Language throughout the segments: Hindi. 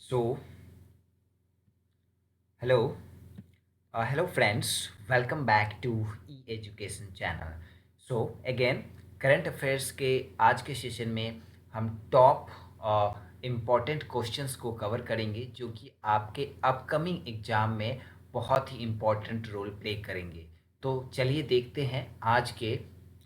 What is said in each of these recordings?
So, hello, hello friends, welcome back to e-education channel. So again, current affairs के आज के सेशन में हम टॉप इम्पॉर्टेंट क्वेश्चंस को कवर करेंगे जो कि आपके अपकमिंग एग्जाम में बहुत ही इम्पॉर्टेंट रोल प्ले करेंगे। तो चलिए देखते हैं आज के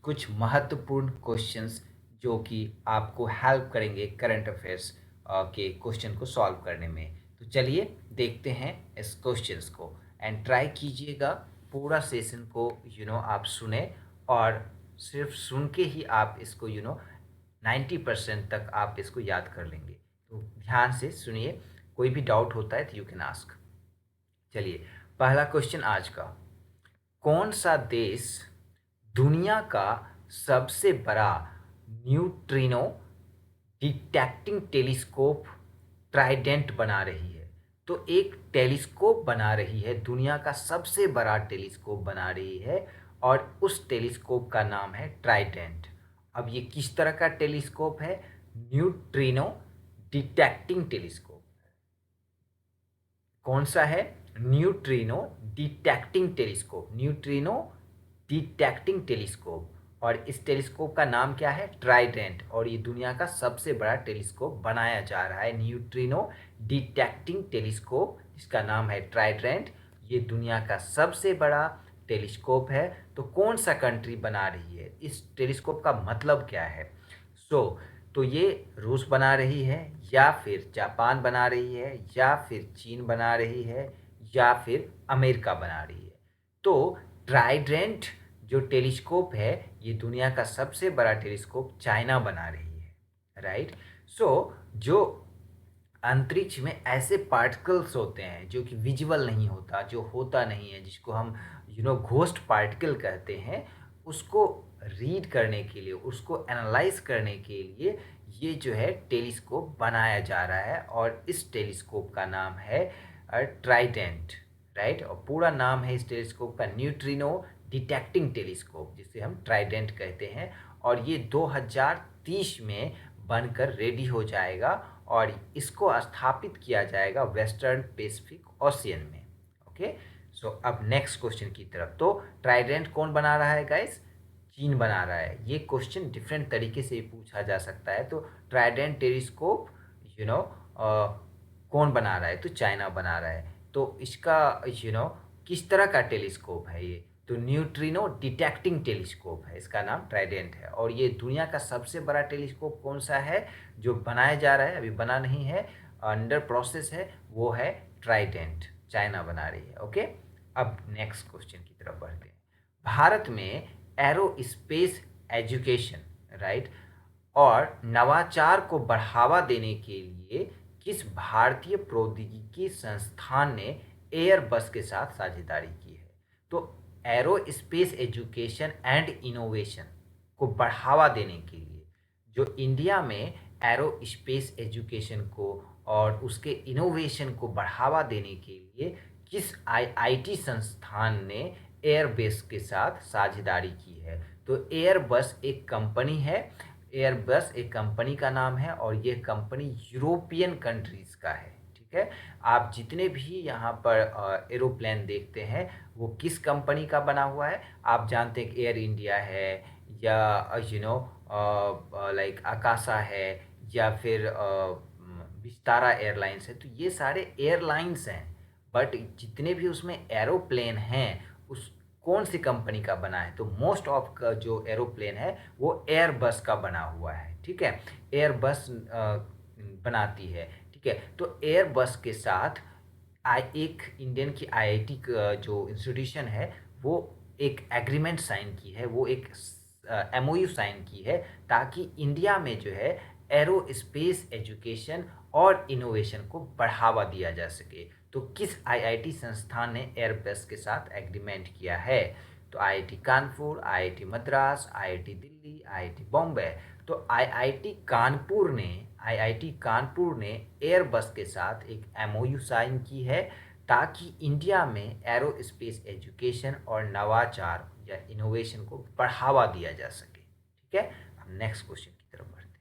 कुछ महत्वपूर्ण क्वेश्चंस जो कि आपको हेल्प करेंगे करंट अफेयर्स के क्वेश्चन को सॉल्व करने में। तो चलिए देखते हैं इस क्वेश्चंस को एंड ट्राई कीजिएगा पूरा सेशन को आप सुने और सिर्फ सुन के ही आप इसको 90% तक आप इसको याद कर लेंगे। तो ध्यान से सुनिए, कोई भी डाउट होता है तो यू कैन आस्क। चलिए पहला क्वेश्चन आज का, कौन सा देश दुनिया का सबसे बड़ा न्यूट्रिनो डिटेक्टिंग टेलीस्कोप ट्राइडेंट बना रही है? तो एक टेलीस्कोप बना रही है, दुनिया का सबसे बड़ा टेलीस्कोप बना रही है और उस टेलीस्कोप का नाम है ट्राइडेंट। अब ये किस तरह का टेलीस्कोप है? Neutrino detecting telescope. कौन सा है? Neutrino detecting telescope, neutrino detecting telescope. और इस टेलीस्कोप का नाम क्या है? ट्राइडेंट। और ये दुनिया का सबसे बड़ा टेलीस्कोप बनाया जा रहा है, न्यूट्रिनो डिटेक्टिंग टेलीस्कोप, जिसका नाम है ट्राइडेंट। ये दुनिया का सबसे बड़ा टेलीस्कोप है। तो कौन सा कंट्री बना रही है? इस टेलीस्कोप का मतलब क्या है? तो ये रूस बना रही है, या फिर जापान बना रही है, या फिर चीन बना रही है, या फिर अमेरिका बना रही है? तो ट्राइडेंट जो टेलीस्कोप है, ये दुनिया का सबसे बड़ा टेलीस्कोप चाइना बना रही है, राइट। जो अंतरिक्ष में ऐसे पार्टिकल्स होते हैं जो कि विजिबल नहीं होता, जो होता नहीं है, जिसको हम घोस्ट पार्टिकल कहते हैं, उसको रीड करने के लिए, उसको एनालाइज करने के लिए ये जो है टेलीस्कोप बनाया जा रहा है। और इस टेलीस्कोप का नाम है ट्राइडेंट, राइट। और पूरा नाम है इस टेलीस्कोप का न्यूट्रिनो डिटेक्टिंग टेलीस्कोप, जिसे हम ट्राइडेंट कहते हैं। और ये 2030 में बनकर रेडी हो जाएगा और इसको स्थापित किया जाएगा वेस्टर्न पैसिफिक ओशियन में। ओके, सो अब नेक्स्ट क्वेश्चन की तरफ। तो ट्राइडेंट कौन बना रहा है गाइस? चीन बना रहा है। ये क्वेश्चन डिफरेंट तरीके से पूछा जा सकता है। तो ट्राइडेंट टेलीस्कोप यू नो कौन बना रहा है? तो चाइना बना रहा है। तो इसका किस तरह का टेलीस्कोप है ये? तो न्यूट्रिनो डिटेक्टिंग टेलीस्कोप है, इसका नाम ट्राइडेंट है। और ये दुनिया का सबसे बड़ा टेलीस्कोप कौन सा है जो बनाया जा रहा है? अभी बना नहीं है, अंडर प्रोसेस है, वो है ट्राइडेंट, चाइना बना रही है। ओके, अब नेक्स्ट क्वेश्चन की तरफ बढ़ते हैं। भारत में एरोस्पेस एजुकेशन, राइट, और नवाचार को बढ़ावा देने के लिए किस भारतीय प्रौद्योगिकी संस्थान ने एयरबस के साथ साझेदारी की है? तो एरोस्पेस एजुकेशन एंड इनोवेशन को बढ़ावा देने के लिए जो इंडिया में एरोस्पेस एजुकेशन को और उसके इनोवेशन को बढ़ावा देने के लिए किस आईआईटी संस्थान ने एयरबस के साथ साझेदारी की है? तो एयरबस एक कंपनी है, एयरबस एक कंपनी का नाम है और ये कंपनी यूरोपियन कंट्रीज़ का है, ठीक है। आप जितने भी यहाँ पर एरोप्लेन देखते हैं वो किस कंपनी का बना हुआ है? आप जानते हैं कि एयर इंडिया है, या लाइक आकाशा है, या फिर विस्तारा एयरलाइंस है। तो ये सारे एयरलाइंस हैं, बट जितने भी उसमें एरोप्लेन हैं उस कौन सी कंपनी का बना है? तो मोस्ट ऑफ का जो एरोप्लेन है वो एयरबस का बना हुआ है, ठीक है। एयरबस बनाती है, ठीक है। तो एयरबस के साथ एक इंडियन की आईआईटी जो इंस्टीट्यूशन है वो एक एग्रीमेंट साइन की है, वो एक एमओयू साइन की है, ताकि इंडिया में जो है एरोस्पेस एजुकेशन और इनोवेशन को बढ़ावा दिया जा सके। तो किस आईआईटी संस्थान ने एयरबस के साथ एग्रीमेंट किया है? तो IIT Kanpur, IIT Madras, IIT Delhi, IIT Bombay. तो आईआईटी कानपुर ने एयरबस के साथ एक एमओयू साइन की है, ताकि इंडिया में एरोस्पेस एजुकेशन और नवाचार या इनोवेशन को बढ़ावा दिया जा सके, ठीक है। अब नेक्स्ट क्वेश्चन की तरफ बढ़ते हैं।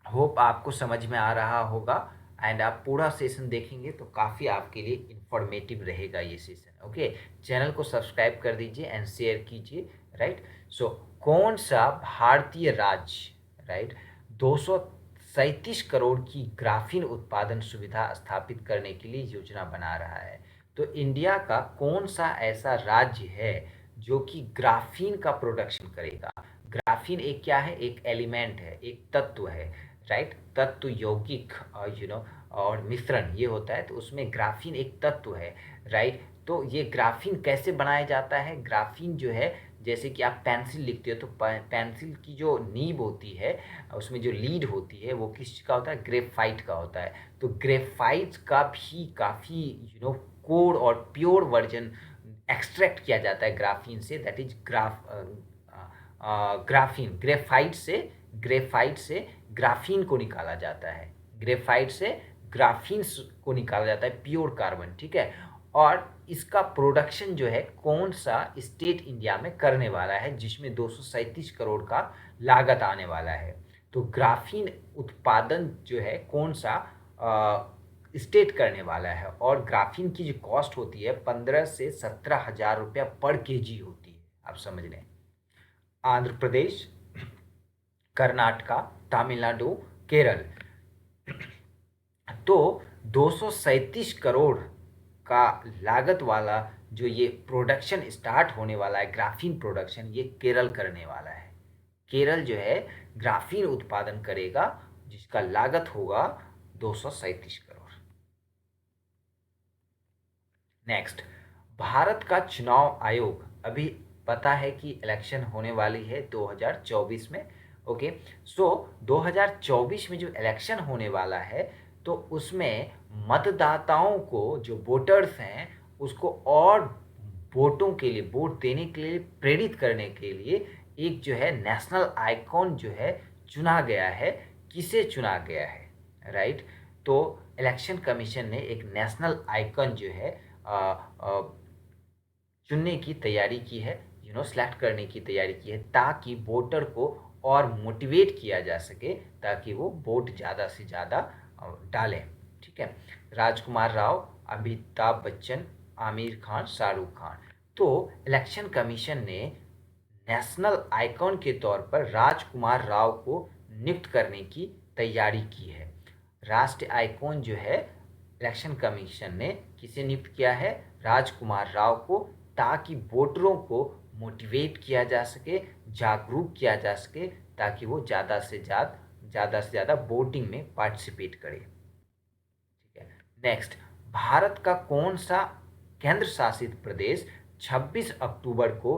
होप आपको समझ में आ रहा होगा एंड आप पूरा सेशन देखेंगे तो काफ़ी आपके लिए इंफॉर्मेटिव रहेगा ये सेशन। ओके, चैनल को सब्सक्राइब कर दीजिए एंड शेयर कीजिए। राइट, सो कौन सा भारतीय राज्य, राइट, 237 करोड़ की ग्राफीन उत्पादन सुविधा स्थापित करने के लिए योजना बना रहा है? तो इंडिया का कौन सा ऐसा राज्य है जो कि ग्राफीन का प्रोडक्शन करेगा? ग्राफीन एक क्या है? एक एलिमेंट है, एक तत्व है। राइट, तत्व यौगिक और मिश्रण ये होता है, तो उसमें ग्राफीन एक तत्व है। राइट, तो ये ग्राफीन कैसे बनाया जाता है? ग्राफीन जो है, जैसे कि आप पेंसिल लिखते हो तो पेंसिल की जो नीब होती है, उसमें जो लीड होती है वो किस चीज़ का होता है? ग्रेफाइट का होता है। तो ग्रेफाइट का भी काफ़ी कोर और प्योर वर्जन एक्सट्रैक्ट किया जाता है ग्राफीन से, दैट इज ग्राफीन। ग्रेफाइट से ग्राफीन को निकाला जाता है। ग्रेफाइट से ग्राफीन को निकाला जाता है, प्योर कार्बन। ठीक है, और इसका प्रोडक्शन जो है कौन सा स्टेट इंडिया में करने वाला है, जिसमें 237 करोड़ का लागत आने वाला है? तो ग्राफीन उत्पादन जो है कौन सा स्टेट करने वाला है? और ग्राफीन की जो कॉस्ट होती है 15 से 17 हज़ार रुपया पर केजी होती है, आप समझ लें। आंध्र प्रदेश, कर्नाटका, तमिलनाडु, केरल। तो 237 करोड़ का लागत वाला जो ये प्रोडक्शन स्टार्ट होने वाला है, ग्राफीन प्रोडक्शन, ये केरल करने वाला है। केरल जो है ग्राफीन उत्पादन करेगा, जिसका लागत होगा 237 करोड़। नेक्स्ट, भारत का चुनाव आयोग, अभी पता है कि इलेक्शन होने वाली है 2024 में। ओके, सो 2024 में जो इलेक्शन होने वाला है, तो उसमें मतदाताओं को, जो वोटर्स हैं, उसको और वोटों के लिए, वोट देने के लिए प्रेरित करने के लिए एक जो है नेशनल आइकॉन जो है चुना गया है। किसे चुना गया है? राइट, तो इलेक्शन कमीशन ने एक नेशनल आइकन जो है चुनने की तैयारी की है, सेलेक्ट करने की तैयारी की है, ताकि वोटर को और मोटिवेट किया जा सके, ताकि वो वोट ज़्यादा से ज़्यादा डालें। ठीक है, राजकुमार राव, अमिताभ बच्चन, आमिर खान, शाहरुख खान। तो इलेक्शन कमीशन ने नेशनल आइकॉन के तौर पर राजकुमार राव को नियुक्त करने की तैयारी की है। राष्ट्रीय आइकॉन जो है, इलेक्शन कमीशन ने किसे नियुक्त किया है? राजकुमार राव को, ताकि वोटरों को मोटिवेट किया जा सके, जागरूक किया जा सके, ताकि वो ज़्यादा से ज़्यादा वोटिंग में पार्टिसिपेट करें। ठीक है, नेक्स्ट, भारत का कौन सा केंद्र शासित प्रदेश 26 अक्टूबर को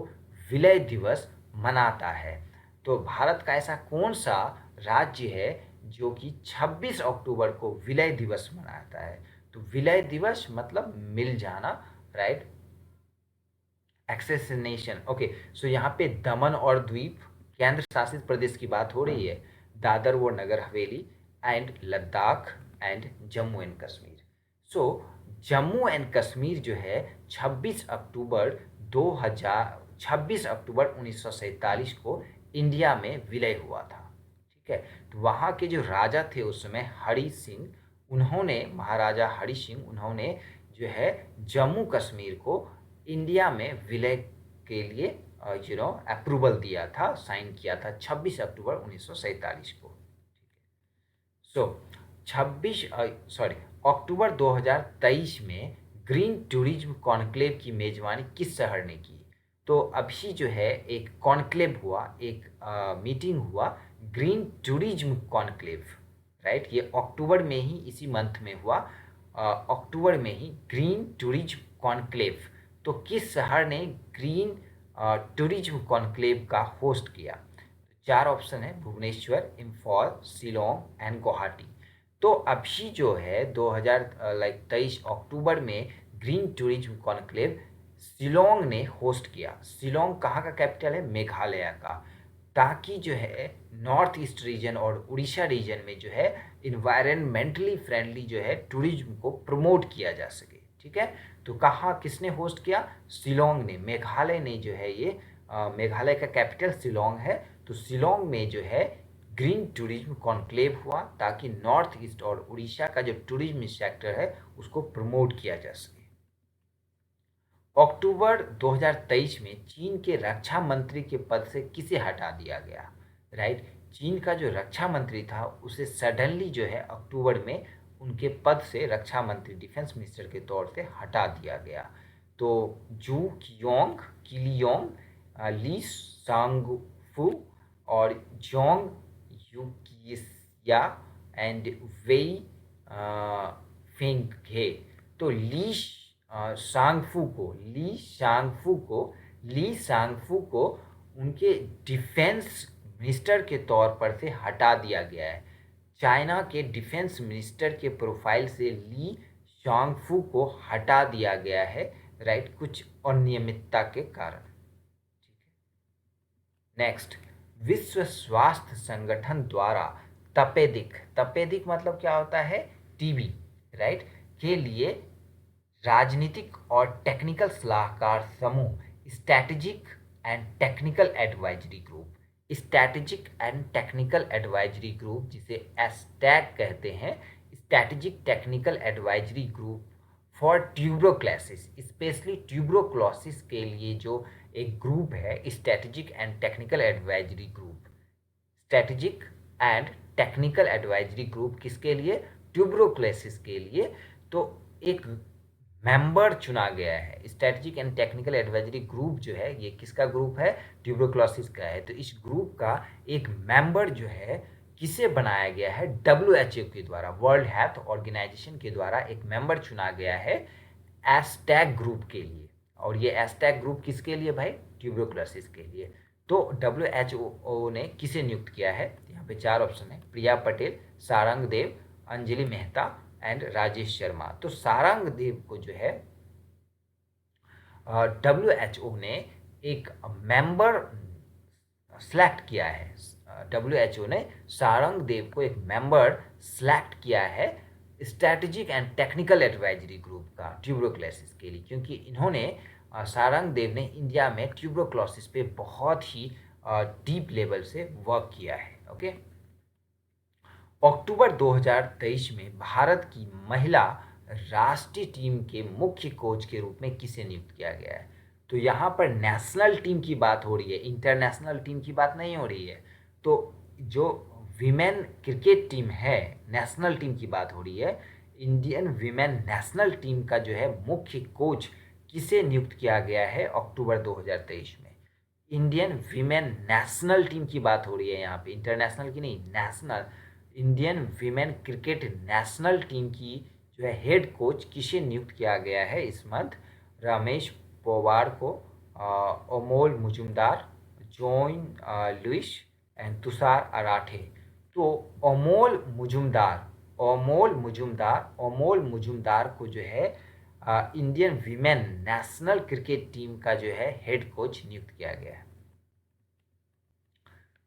विलय दिवस मनाता है? तो भारत का ऐसा कौन सा राज्य है जो कि 26 अक्टूबर को विलय दिवस मनाता है? तो विलय दिवस मतलब मिल जाना। राइट, एक्सेसिनेशन। ओके, सो यहाँ पे दमन और द्वीप केंद्र शासित प्रदेश की बात हो रही है, दादर व Nagar Haveli and Ladakh and Jammu and Kashmir. So Jammu and Kashmir जो है 26 अक्टूबर 1947 को इंडिया में विलय हुआ था। ठीक है, तो वहाँ के जो राजा थे उस समय, हरि सिंह, उन्होंने, महाराजा हरि सिंह, उन्होंने जो है जम्मू कश्मीर को इंडिया में विलय के लिए अप्रूवल दिया था, साइन किया था 26 अक्टूबर 1947 को। सो 26 अक्टूबर 2023 में ग्रीन टूरिज्म कॉन्क्लेव की मेजबानी किस शहर ने की? तो अभी जो है एक कॉन्क्लेव हुआ, एक मीटिंग हुआ, ग्रीन टूरिज्म कॉन्क्लेव। राइट, ये अक्टूबर में ही, इसी मंथ में हुआ, अक्टूबर में ही ग्रीन टूरिज्म कॉन्क्लेव। तो किस शहर ने ग्रीन टूरिज्म कॉन्क्लेव का होस्ट किया? 4 ऑप्शन है, भुवनेश्वर, इम्फॉल, शिलोंग एंड गुवाहाटी। तो अभी जो है 2023 अक्टूबर में ग्रीन टूरिज्म कॉन्क्लेव शिलोंग ने होस्ट किया। शिलोंग कहाँ का कैपिटल है? मेघालय का। ताकि जो है नॉर्थ ईस्ट रीजन और उड़ीसा रीजन में जो है इन्वायरमेंटली फ्रेंडली जो है टूरिज्म को प्रमोट किया जा सके। ठीक है, तो कहाँ, किसने होस्ट किया? शिलोंग ने, मेघालय ने जो है ये, मेघालय का कैपिटल शिलोंग है, तो शिलोंग में जो है ग्रीन टूरिज्म कॉन्क्लेव हुआ ताकि नॉर्थ ईस्ट और उड़ीसा का जो टूरिज्म सेक्टर है उसको प्रमोट किया जा सके। अक्टूबर 2023 में चीन के रक्षा मंत्री के पद से किसे हटा दिया गया, राइट। चीन का जो रक्षा मंत्री था उसे सडनली जो है अक्टूबर में उनके पद से रक्षा मंत्री डिफेंस मिनिस्टर के तौर से हटा दिया गया। तो जू कियोंग किलियोंग, ली सांगफू और जोंग यूकिया एंड वेई फेंगहे। तो ली सांगफू को उनके डिफेंस मिनिस्टर के तौर पर से हटा दिया गया है। चाइना के डिफेंस मिनिस्टर के प्रोफाइल से ली शांगफू को हटा दिया गया है, राइट, कुछ अनियमितता के कारण। नेक्स्ट, विश्व स्वास्थ्य संगठन द्वारा तपेदिक मतलब क्या होता है, टीबी, राइट, के लिए राजनीतिक और टेक्निकल सलाहकार समूह strategic and technical advisory group जिसे एस्टैग कहते हैं, strategic technical advisory group for tuberculosis, specially tuberculosis के लिए जो एक ग्रुप है strategic and technical advisory group. Strategic and technical advisory group किसके लिए, ट्यूबरोक्लोसिस के लिए। तो एक मेंबर चुना गया है। Strategic and technical advisory group जो है ये किसका ग्रुप है, ट्यूबरोक्लोसिस का है। तो इस ग्रुप का एक मेंबर जो है किसे बनाया गया है, WHO के द्वारा, वर्ल्ड हेल्थ ऑर्गेनाइजेशन के द्वारा एक मेंबर चुना गया है एस्टैग ग्रुप के लिए। और ये एस्टैग ग्रुप किसके लिए भाई, ट्यूबरोक्लोसिस के लिए। तो WHO ने किसे नियुक्त किया है, यहाँ पे 4 ऑप्शन है, प्रिया पटेल, सारंग देव, अंजलि मेहता एंड राजेश शर्मा। तो सारंग देव को जो है WHO ने एक मेंबर सेलेक्ट किया है। WHO ने सारंग देव को एक मेंबर सेलेक्ट किया है strategic and technical advisory group का ट्यूबरोक्लोसिस के लिए, क्योंकि इन्होंने सारंग देव ने इंडिया में ट्यूबरोक्लोसिस पे बहुत ही डीप लेवल से वर्क किया है। ओके, अक्टूबर 2023 में भारत की महिला राष्ट्रीय टीम के मुख्य कोच के रूप में किसे नियुक्त किया गया है। तो यहाँ पर नेशनल टीम की बात हो रही है, इंटरनेशनल टीम की बात नहीं हो रही है। तो जो विमेन क्रिकेट टीम है, नेशनल टीम की बात हो रही है। इंडियन विमेन नेशनल टीम का जो है मुख्य कोच किसे नियुक्त किया गया है अक्टूबर 2023 में। इंडियन विमेन नेशनल टीम की बात हो रही है यहाँ पे, इंटरनेशनल की नहीं, national. Indian women cricket national team की जो है हेड कोच किसे नियुक्त किया गया है इस मंथ, रमेश पोवार को, Amol Muzumdar, John Lewis and Tushar Arothe. तो अमोल मुजुमदार को जो है Indian women national cricket team का जो है हेड कोच नियुक्त किया गया है।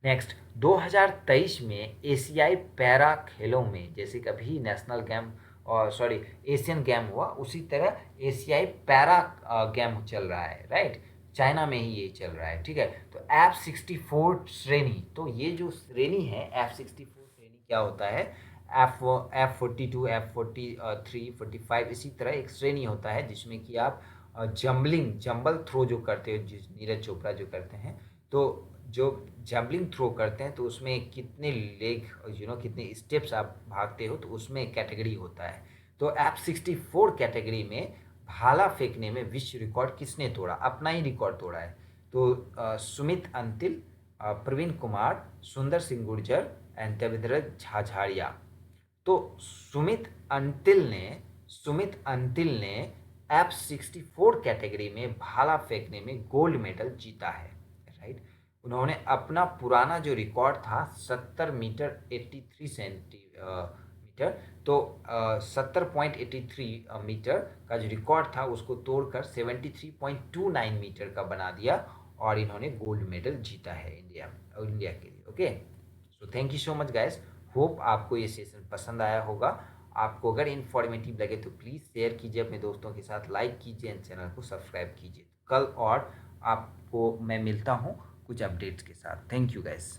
नेक्स्ट, 2023 में एशियाई पैरा खेलों में, जैसे कि अभी नेशनल गेम और एशियन गेम हुआ, उसी तरह एशियाई पैरा गेम चल रहा है, राइट, चाइना में ही ये चल रहा है, ठीक है। तो F64 श्रेणी, तो ये जो श्रेणी है F64 श्रेणी क्या होता है, F42, F43, 45 इसी तरह एक श्रेणी होता है जिसमें कि आप जंबल थ्रो जो करते हो, जिस नीरज चोपड़ा जो करते हैं, तो जो जैवलिन थ्रो करते हैं तो उसमें कितने लेग कितने स्टेप्स आप भागते हो, तो उसमें कैटेगरी होता है। तो F64 कैटेगरी में भाला फेंकने में विश्व रिकॉर्ड किसने तोड़ा, अपना ही रिकॉर्ड तोड़ा है। तो सुमित अंतिल, प्रवीण कुमार, सुंदर सिंह गुर्जर एंड देवेंद्र झाझाड़िया। तो सुमित अंतिल ने F64 कैटेगरी में भाला फेंकने में गोल्ड मेडल जीता है, राइट। उन्होंने अपना पुराना जो रिकॉर्ड था 70 मीटर 83 सेंटीमीटर, तो 70.83 मीटर का जो रिकॉर्ड था उसको तोड़कर 73.29 मीटर का बना दिया और इन्होंने गोल्ड मेडल जीता है इंडिया के लिए। Okay, so thank you so much guys, hope आपको ये सेशन पसंद आया होगा। आपको अगर इन्फॉर्मेटिव लगे तो प्लीज़ शेयर कीजिए अपने दोस्तों के साथ, लाइक कीजिए एंड चैनल को सब्सक्राइब कीजिए। कल और आपको मैं मिलता हूँ कुछ अपडेट्स के साथ। Thank you guys.